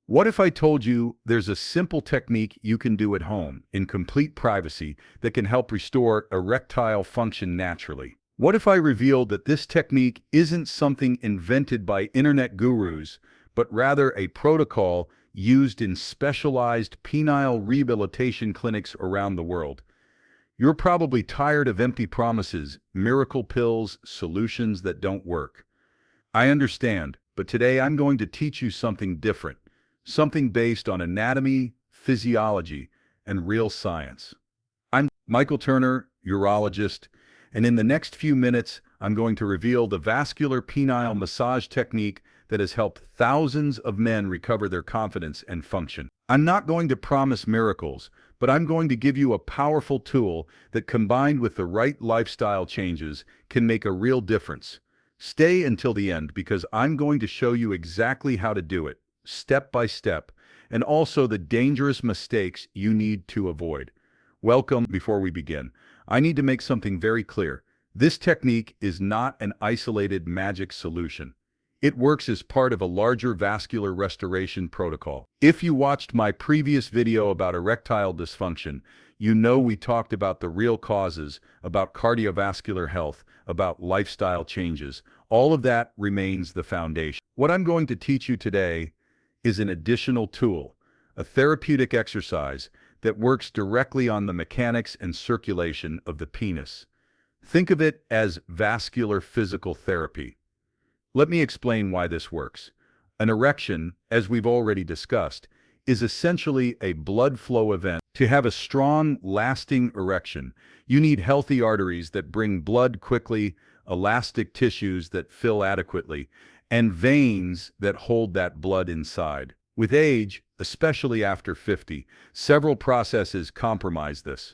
What if I told you there's a simple technique you can do at home, in complete privacy, that can help restore erectile function naturally? What if I revealed that this technique isn't something invented by internet gurus, but rather a protocol used in specialized penile rehabilitation clinics around the world? You're probably tired of empty promises, miracle pills, solutions that don't work. I understand, but today I'm going to teach you something different, something based on anatomy, physiology, and real science. I'm Michael Turner, urologist, and in the next few minutes, I'm going to reveal the vascular penile massage technique that has helped thousands of men recover their confidence and function. I'm not going to promise miracles, but I'm going to give you a powerful tool that, combined with the right lifestyle changes, can make a real difference. Stay until the end because I'm going to show you exactly how to do it, step by step, and also the dangerous mistakes you need to avoid. Welcome. Before we begin, I need to make something very clear. This technique is not an isolated magic solution. It works as part of a larger vascular restoration protocol. If you watched my previous video about erectile dysfunction, you know we talked about the real causes, about cardiovascular health, about lifestyle changes. All of that remains the foundation. What I'm going to teach you today is an additional tool, a therapeutic exercise that works directly on the mechanics and circulation of the penis. Think of it as vascular physical therapy. Let me explain why this works. An erection, as we've already discussed, is essentially a blood flow event. To have a strong, lasting erection, you need healthy arteries that bring blood quickly, elastic tissues that fill adequately, and veins that hold that blood inside. With age, especially after 50, several processes compromise this.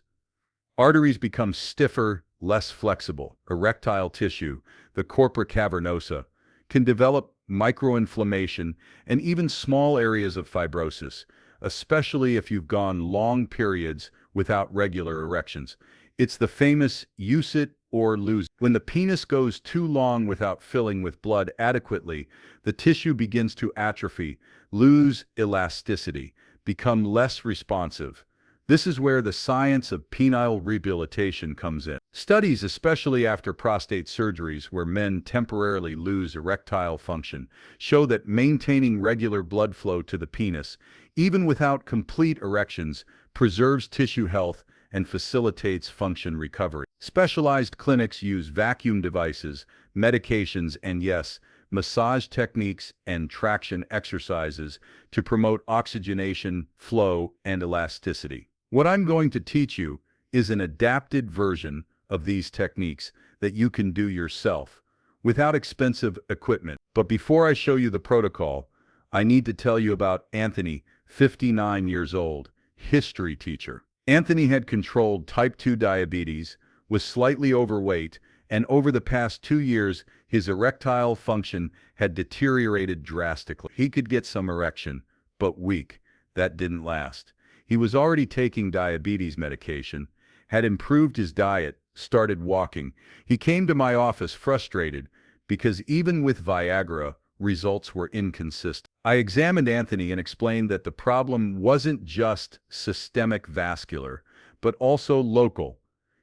Arteries become stiffer, less flexible. Erectile tissue, the corpora cavernosa, can develop microinflammation and even small areas of fibrosis, especially if you've gone long periods without regular erections. It's the famous use it or lose it. When the penis goes too long without filling with blood adequately, the tissue begins to atrophy, lose elasticity, become less responsive. This is where the science of penile rehabilitation comes in. Studies, especially after prostate surgeries where men temporarily lose erectile function, show that maintaining regular blood flow to the penis, even without complete erections, preserves tissue health and facilitates function recovery. Specialized clinics use vacuum devices, medications, and yes, massage techniques and traction exercises to promote oxygenation, flow, and elasticity. What I'm going to teach you is an adapted version of these techniques that you can do yourself without expensive equipment. But before I show you the protocol, I need to tell you about Anthony, 59 years old, history teacher. Anthony had controlled type 2 diabetes, was slightly overweight, and over the past 2 years, his erectile function had deteriorated drastically. He could get some erection, but weak. That didn't last. He was already taking diabetes medication, had improved his diet, started walking. He came to my office frustrated because even with Viagra, results were inconsistent. I examined Anthony and explained that the problem wasn't just systemic vascular, but also local.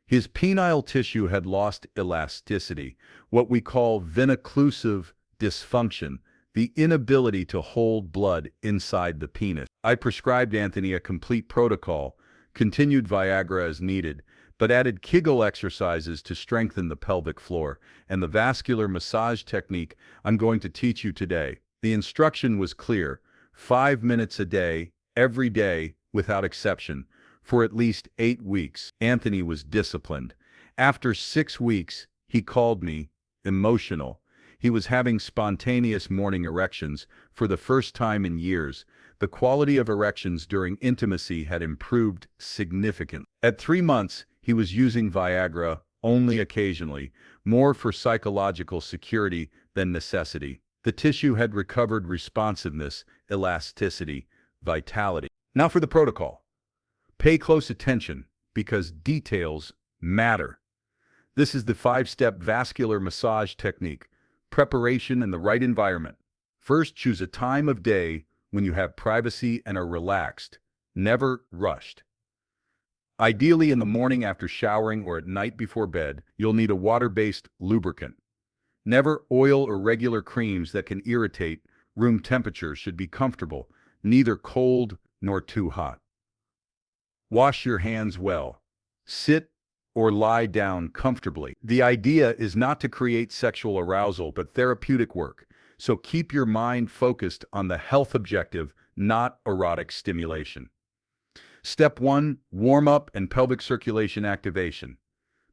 His penile tissue had lost elasticity, what we call veno-occlusive dysfunction, the inability to hold blood inside the penis. I prescribed Anthony a complete protocol, continued Viagra as needed, but added Kegel exercises to strengthen the pelvic floor, and the vascular massage technique I'm going to teach you today. The instruction was clear: 5 minutes a day, every day, without exception, for at least 8 weeks. Anthony was disciplined. After 6 weeks, he called me, emotional. He was having spontaneous morning erections for the first time in years. The quality of erections during intimacy had improved significantly. At 3 months, he was using Viagra only occasionally, more for psychological security than necessity. The tissue had recovered responsiveness, elasticity, vitality. Now for the protocol. Pay close attention because details matter. This is the 5-step vascular massage technique. Preparation and the right environment. First, choose a time of day when you have privacy and are relaxed, never rushed. Ideally in the morning after showering or at night before bed, you'll need a water-based lubricant. Never oil or regular creams that can irritate. Room temperature should be comfortable, neither cold nor too hot. Wash your hands well. Sit or lie down comfortably. The idea is not to create sexual arousal, but therapeutic work. So keep your mind focused on the health objective, not erotic stimulation. Step 1. Warm-up and pelvic circulation activation.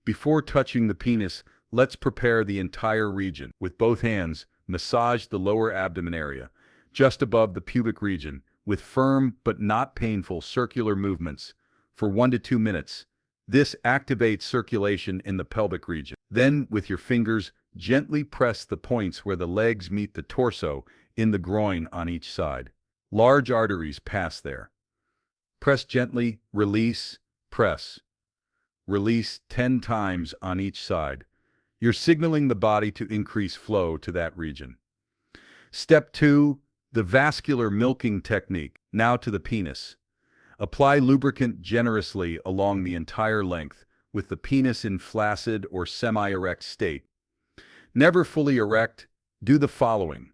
Before touching the penis, let's prepare the entire region. With both hands, massage the lower abdomen area, just above the pubic region, with firm but not painful circular movements for 1 to 2 minutes. This activates circulation in the pelvic region. Then, with your fingers, gently press the points where the legs meet the torso in the groin on each side. Large arteries pass there. Press gently, release, press. Release 10 times on each side. You're signaling the body to increase flow to that region. Step 2. The vascular milking technique. Now to the penis. Apply lubricant generously along the entire length, with the penis in flaccid or semi-erect state. Never fully erect. Do the following.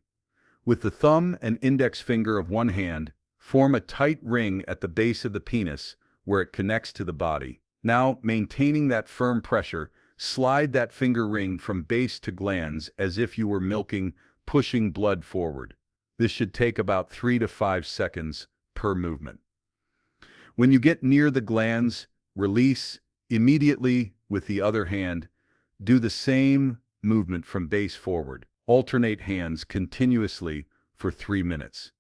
With the thumb and index finger of one hand, form a tight ring at the base of the penis where it connects to the body. Now, maintaining that firm pressure, slide that finger ring from base to glands as if you were milking, pushing blood forward. This should take about 3 to 5 seconds per movement. When you get near the glands, release immediately with the other hand. Do the same movement from base forward. Alternate hands continuously for 3 minutes.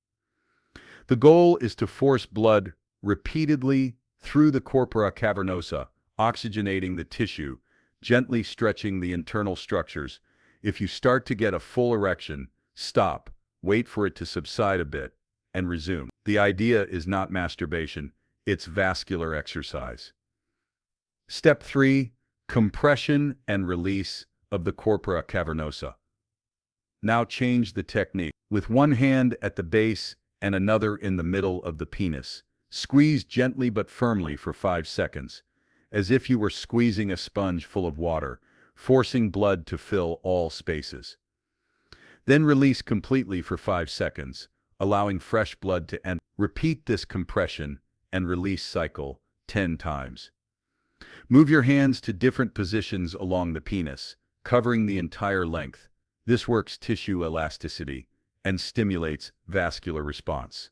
The goal is to force blood repeatedly through the corpora cavernosa, oxygenating the tissue, gently stretching the internal structures. If you start to get a full erection, stop, wait for it to subside a bit, and resume. The idea is not masturbation, it's vascular exercise. Step 3. Compression and release of the corpora cavernosa. Now change the technique. With one hand at the base and another in the middle of the penis, squeeze gently but firmly for 5 seconds, as if you were squeezing a sponge full of water, forcing blood to fill all spaces. Then release completely for 5 seconds, allowing fresh blood to enter. Repeat this compression and release cycle 10 times. Move your hands to different positions along the penis, covering the entire length. This works tissue elasticity and stimulates vascular response.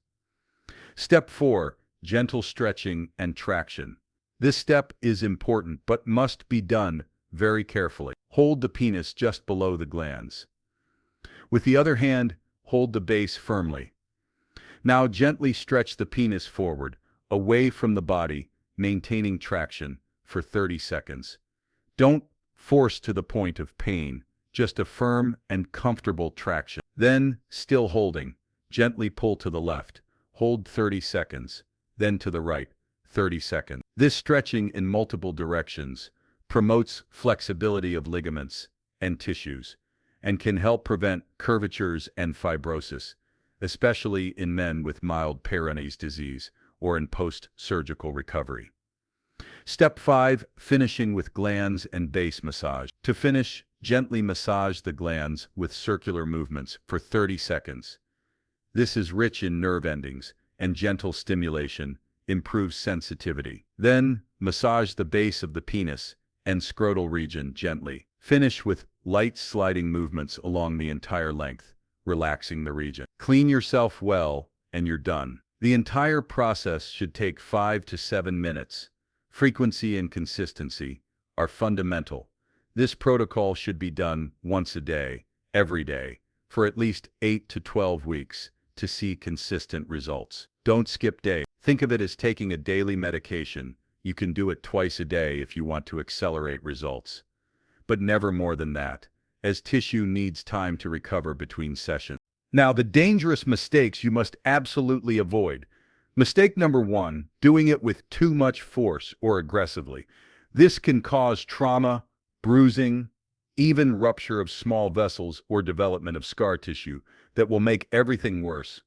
Step 4. Gentle stretching and traction. This step is important but must be done very carefully. Hold the penis just below the glands. With the other hand, hold the base firmly. Now gently stretch the penis forward, away from the body, maintaining traction for 30 seconds. Don't force to the point of pain, just a firm and comfortable traction. Then, still holding, gently pull to the left, hold 30 seconds, then to the right, 30 seconds. This stretching in multiple directions promotes flexibility of ligaments and tissues, and can help prevent curvatures and fibrosis, especially in men with mild Peyronie's disease or in post-surgical recovery. Step 5. Finishing with glands and base massage. To finish, gently massage the glands with circular movements for 30 seconds. This is rich in nerve endings, and gentle stimulation improves sensitivity. Then, massage the base of the penis and scrotal region gently. Finish with light sliding movements along the entire length, relaxing the region. Clean yourself well, and you're done. The entire process should take 5 to 7 minutes. Frequency and consistency are fundamental. This protocol should be done once a day, every day, for at least 8 to 12 weeks to see consistent results. Don't skip days. Think of it as taking a daily medication. You can do it twice a day if you want to accelerate results. But never more than that, as tissue needs time to recover between sessions. Now, the dangerous mistakes you must absolutely avoid. Mistake number 1, doing it with too much force or aggressively. This can cause trauma, bruising, even rupture of small vessels or development of scar tissue that will make everything worse.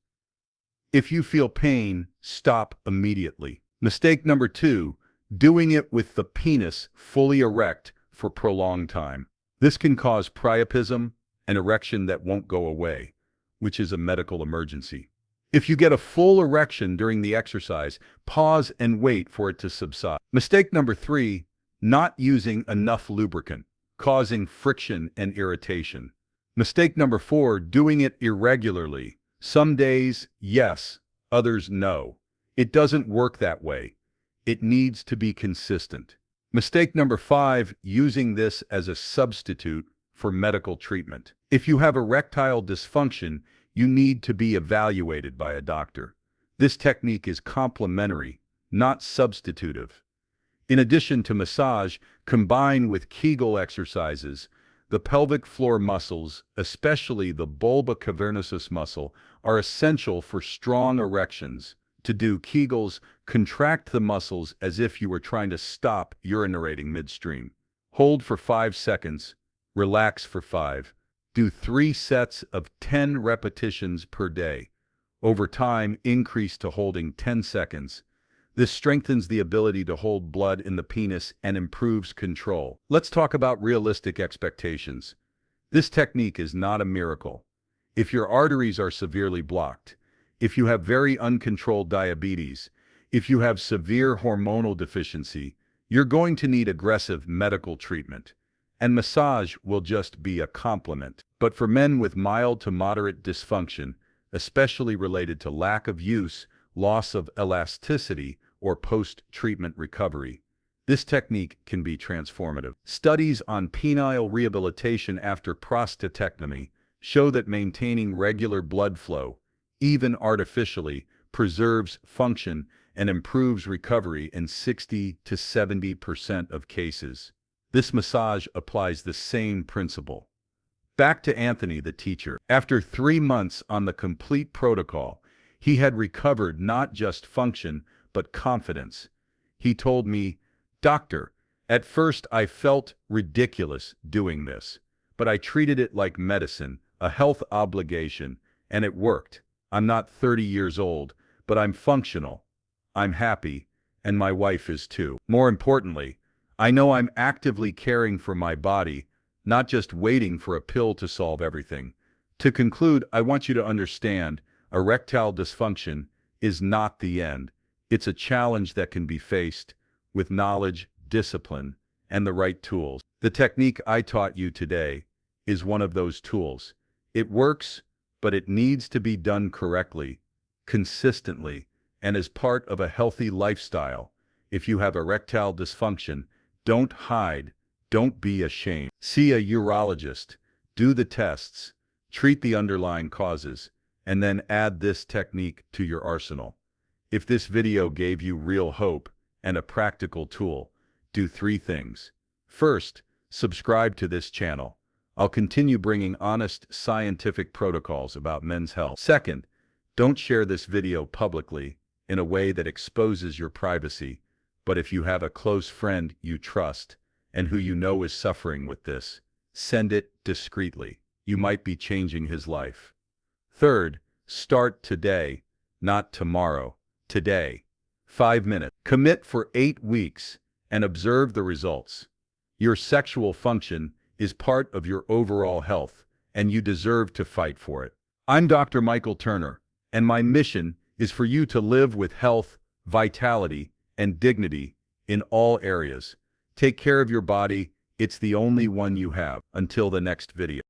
If you feel pain, stop immediately. Mistake number 2, doing it with the penis fully erect for prolonged time. This can cause priapism, an erection that won't go away, which is a medical emergency. If you get a full erection during the exercise, pause and wait for it to subside. Mistake number 3, not using enough lubricant, causing friction and irritation. Mistake number 4, doing it irregularly. Some days, yes, others no. It doesn't work that way. It needs to be consistent. Mistake number 5, using this as a substitute for medical treatment. If you have erectile dysfunction, you need to be evaluated by a doctor. This technique is complementary, not substitutive. In addition to massage, combine with Kegel exercises. The pelvic floor muscles, especially the bulba cavernosus muscle, are essential for strong erections. To do Kegels, contract the muscles as if you were trying to stop urinating midstream. Hold for 5 seconds, relax for 5. Do 3 sets of 10 repetitions per day. Over time, increase to holding 10 seconds. This strengthens the ability to hold blood in the penis and improves control. Let's talk about realistic expectations. This technique is not a miracle. If your arteries are severely blocked, if you have very uncontrolled diabetes, if you have severe hormonal deficiency, you're going to need aggressive medical treatment. And massage will just be a complement. But for men with mild to moderate dysfunction, especially related to lack of use, loss of elasticity, or post-treatment recovery, this technique can be transformative. Studies on penile rehabilitation after prostatectomy show that maintaining regular blood flow, even artificially, preserves function and improves recovery in 60 to 70% of cases. This massage applies the same principle. Back to Anthony, the teacher. After 3 months on the complete protocol, he had recovered not just function, but confidence. He told me, "Doctor, at first I felt ridiculous doing this, but I treated it like medicine, a health obligation, and it worked. I'm not 30 years old, but I'm functional. I'm happy, and my wife is too. More importantly, I know I'm actively caring for my body, not just waiting for a pill to solve everything." To conclude, I want you to understand, erectile dysfunction is not the end. It's a challenge that can be faced with knowledge, discipline, and the right tools. The technique I taught you today is one of those tools. It works, but it needs to be done correctly, consistently, and as part of a healthy lifestyle. If you have erectile dysfunction, don't hide, don't be ashamed. See a urologist, do the tests, treat the underlying causes, and then add this technique to your arsenal. If this video gave you real hope and a practical tool, do 3 things. First, subscribe to this channel. I'll continue bringing honest scientific protocols about men's health. Second, don't share this video publicly in a way that exposes your privacy, but if you have a close friend you trust and who you know is suffering with this, send it discreetly. You might be changing his life. Third, start today, not tomorrow. Today. 5 minutes. Commit for 8 weeks and observe the results. Your sexual function is part of your overall health, and you deserve to fight for it. I'm Dr. Michael Turner, and my mission is for you to live with health, vitality, and dignity in all areas. Take care of your body. It's the only one you have. Until the next video.